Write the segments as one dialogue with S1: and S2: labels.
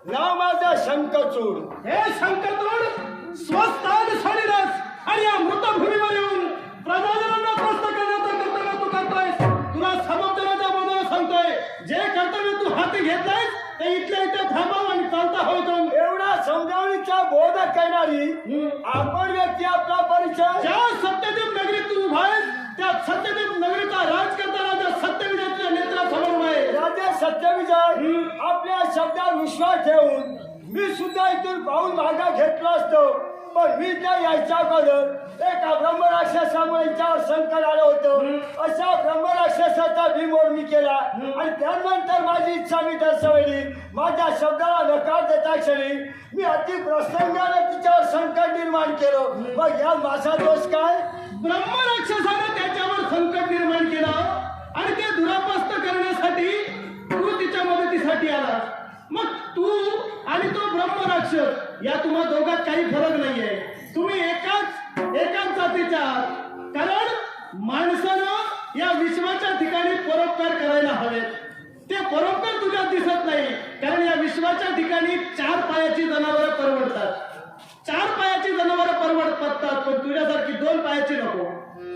S1: नाव माझं शंखचूड.
S2: हे शंकरतोड स्वस्थान सोडीलस आणि या मृतभूमीवर येऊन प्रजाजनांना त्रस्त करण्याचं कर्तव्य तू करतोयस. तुला समर्थनाच्या बोधाने सांगतोय, जे कर्तव्य तू हाती घेतलंयस ते इथल्या इथे थांबव आणि चालता होतो.
S1: एवढा समजावणीचा बोध करणारी आपण व्यक्ती आपला परिचय.
S2: ज्या सत्यदीप नगरीत तू उभा आहेस त्या सत्यदीप नगरीचा राजकर्ता राजा सत्यविजयाच्या नेत्रासमोर उभा आहे.
S1: राजा सत्यविजय आपल्या शब्दावर विश्वास ठेवून मी सुद्धा इथून पाहून मागा घेतला असतो, पण मी त्या यायच्या अगोदर एका ब्रह्मराक्षसामुळे याच्यावर संकट आलं होतं. अशा ब्रह्मराक्षसाचा भीमोड मी केला आणि त्यानंतर माझी इच्छा मी दर्शवली. माझ्या शब्दाला नकार देता क्षणी मी अति प्रसंगाने तिच्यावर संकट निर्माण केलं. मग या माझा दोष काय?
S2: ब्रह्मराक्षसाने त्याच्यावर संकट निर्माण केलं आणि ते दुरापस्त करण्यासाठी तू तिच्या मदतीसाठी आला. मग तू आणि तो ब्रह्मराक्षस या तुम्हा दोघात काही फरक नाहीये. तुम्ही एकाच जातीच्या आहात. कारण माणसानं या विश्वाच्या ठिकाणी परोपकार करायला हवेत. ते परोपकार तुझ्यात दिसत नाही, कारण या विश्वाच्या ठिकाणी 4 पायाची जनावरं परवडतात. 4 पायाची जनावरं परवडतात, पण तुझ्यासारखी 2 पायाची नको.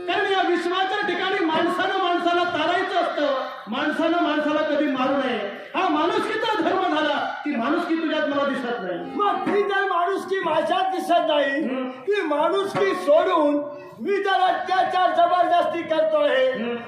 S2: कारण या विश्वाच्या ठिकाणी माणसानं माणसाला तारायचं असतं. माणसानं माणसाला कधी मारू नये. हा माणुसकीचा धर्म झाला. ती माणुसकी तुझ्यात मला दिसत नाही.
S1: मग ती जर माणुसकी माझ्यात दिसत नाही, ती माणुसकी सोडून मी जर अत्याचार जबरदस्ती करतो आहे,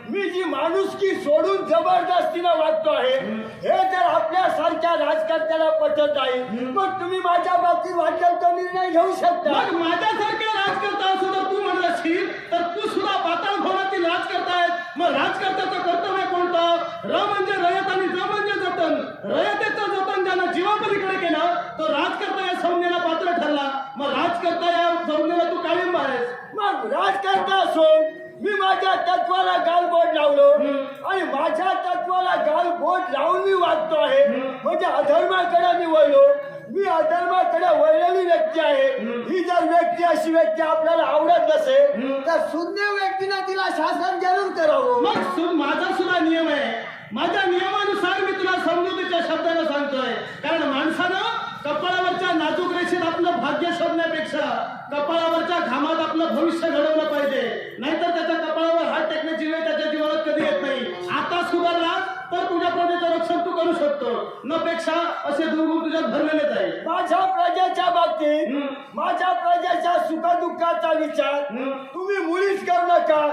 S1: मी जी माणुसकी सोडून जबरदस्तीनं वागतो आहे, हे जर आपल्यासारख्या राजकर्त्याला पटत नाही, मग तुम्ही माझ्या बाबतीत वाटेल तो निर्णय घेऊ शकता.
S2: मग माझ्यासारखे राजकर्ता असं जर तू म्हणत असशील तर तू सुद्धा पाताळ भवनातील राजकर्ता आहेत. मग राजकर्त्याचं कर्तव्य कोणतं? र म्हणजे रयत आणि ज म्हणजे जतन. रयतेचं जतन ज्यानं जीवापलीकडे केलं तो राजकर्ता या संज्ञेला पात्र ठरला. मग राजकर्ता या संज्ञेला तू काळिंब आहेस.
S1: मग राजकर्ता असून मी माझ्या तत्वाला गालबोट लावलो आणि माझ्या तत्वाला गालबोट लावून मी वागतो आहे, म्हणजे अधर्माकडे मी वळलो. मी अधर्माकडे वळलेली व्यक्ती आहे. ही जर व्यक्ती अशी व्यक्ती आपल्याला आवडत नसेल तर शून्य व्यक्तीने तिला शासन जरूर करावं.
S2: मग माझा सुद्धा नियम आहे. माझ्या नियमानुसार मी तुला समजुतीच्या शब्दाने सांगतोय. कारण माणसानं कपाळावरच्या नाजूक रेषेत आपलं भाग्य शोधण्यापेक्षा कपाळावरच्या घामात आपलं भविष्य घडवलं पाहिजे. नाहीतर त्याच्या कपाळावर हात टेकण्याची वेळ त्याच्या जीवनात कधी येत नाही. आता सुधारला तर तुझ्या प्रजेचं रक्षण तू करू शकतो. न पेक्षा असे दुर्गुण तुझ्यात भरलेलेच आहे.
S1: माझ्या प्रजेच्या बाबतीत माझ्या प्रजेच्या सुखदुःखाचा विचार तुम्ही मुळीच करू नका.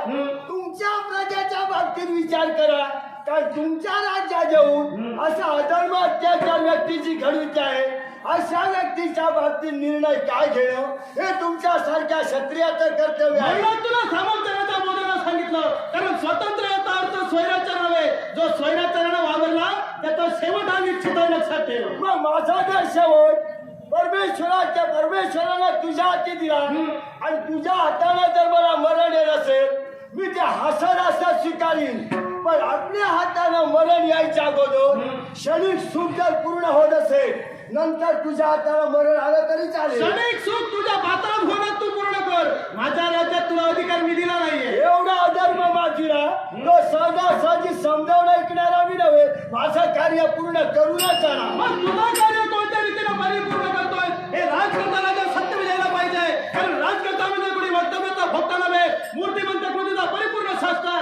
S1: तुमच्या प्रजेच्या बाबतीत विचार करा. कारण तुमच्या राज्यात येऊन असा अधर्म अत्याचार व्यक्तीची घडविते आहे. अशा व्यक्तीच्या बाबतीत निर्णय काय घेणं हे तुमच्यासारख्या क्षत्रियाचं कर्तव्य आहे.
S2: म्हणून तुला सामर्थ्याच्या बोधानं सांगितलं. कारण स्वतंत्र याचा अर्थ स्वैराचार नव्हे. जो स्वैराचारानं वावरला त्याचा शेवट हा निश्चित आहे, लक्षात ठेव.
S1: मग माझा जर शेवट परमेश्वरानं तुझ्या हाती दिला आणि तुझ्या हाताने जर मला मरण येत असेल, मी ते हसत स्वीकारीन. पण आपल्या हातानं मरण यायच्या अगोदर क्षणिक सुख जर पूर्ण होत असेल, नंतर तुझ्या हाताला मरण आलं तरी चालेल.
S2: क्षणिक सुख तुझ्या पात्रात होण्यात तू पूर्ण कर. माझ्या राज्यात तुला अधिकार मी दिला नाहीये.
S1: एवढा अधर्म माझीला तो सहजासहजी समजावून ऐकणारा मी नव्हे. माझं कार्य पूर्ण करूनच जाणार.
S2: मग तुझं कार्य कोणत्या रीतीने परिपूर्ण करतोय हे राजकर्ता राजा सत्यविजयाला पाहिजे. कारण राजकर्ता म्हणजे कोणी वक्तव्याचा भक्त नव्हे, मूर्तिमंत कृतीचा परिपूर्ण शास्त्र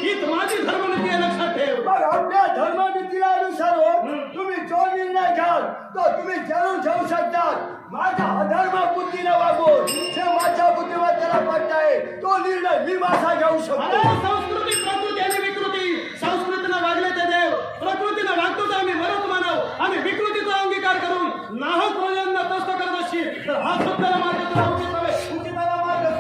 S2: हीच माझी धर्मनीती आहे, लक्षात ठेव.
S1: मग आपल्या धर्मनीतीला अनुसरून तुम्ही जो निर्णय घ्याल तो तुम्ही जरूर घेऊ शकतात. माझ्या अधर्म बुद्धीने वागून जे माझ्या बुद्धिमत्तेला पटताय तो निर्णय मी माझा घेऊ शकतो.
S2: संस्कृती, प्रकृती आणि विकृती. संस्कृतीनं वागले ते देव, प्रकृतीनं वागतो तर आम्ही मरत मानव आणि विकृतीचा अंगीकार करून नाहक प्रजांना त्रस्त करत असशील तर हा सत्याला मार्ग तुला उचित नव्हे. उचिताला मार्ग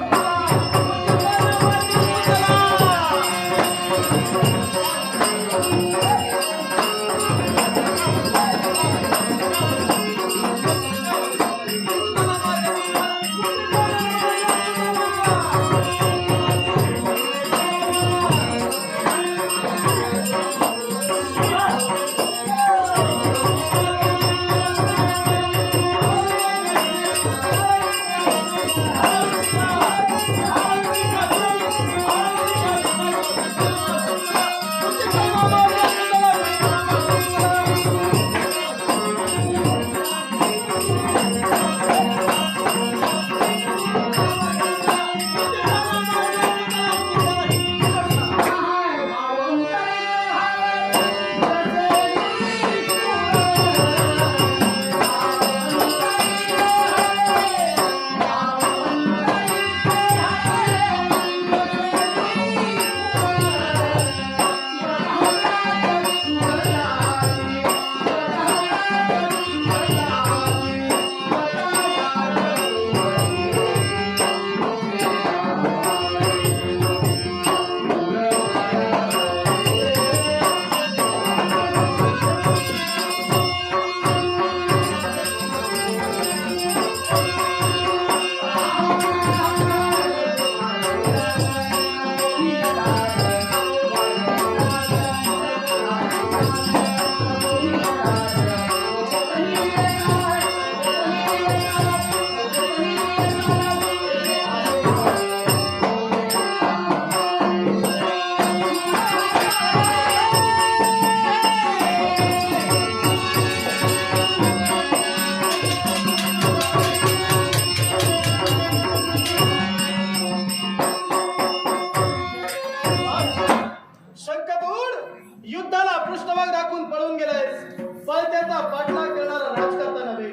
S2: खेळणा करणारा राजकर्ता नव्हे,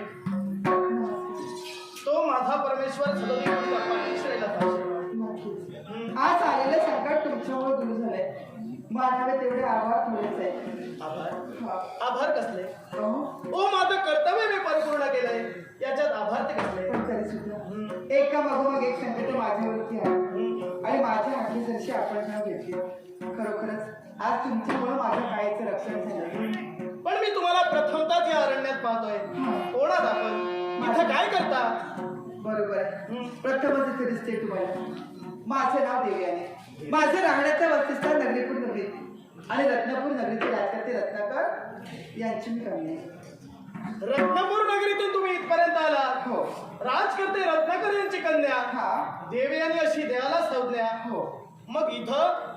S2: तो माझा परमेश्वर सदोदित पाठीश्रेला पाहिजे.
S3: आज आलेलं संकट तुमच्यामुळे दूर झालंय. मानावे तेवढे आभार थोडेच आहे.
S2: आभार आभार कसले?
S3: हो?
S2: ओ माझं कर्तव्य मी परिपूर्ण केलंय, याच्यात आभार ते कसले?
S3: पण तरी सुद्धा एका मागोमाग एक संकट माझ्यावरती आहे आणि माझ्या हाती जरशी आपण नाव घेतली. खरोखरच आज तुमच्यामुळे माझ्या काळीचं रक्षण झालं.
S2: पण मी तुम्हाला प्रथमताच या अरण्यात पाहतोय. कोणात आपण इथं काय करता?
S3: बरोबर आहे. प्रथमच इथे दिसते तुम्हाला. माझं नाव देवयानी. माझं राहण्याचं वसतिस्थान नगरीपूर नगरीत आणि रत्नापूर नगरीतील राजकर्ते रत्नाकर यांची मी कन्या आहे.
S2: रत्नापूर नगरीतून तुम्ही इथपर्यंत आला.
S3: हो.
S2: राजकर्ते रत्नाकर यांची कन्या
S3: हा.
S2: देवयानी अशी देवाला संज्ञा.
S3: हो.
S2: मग इथं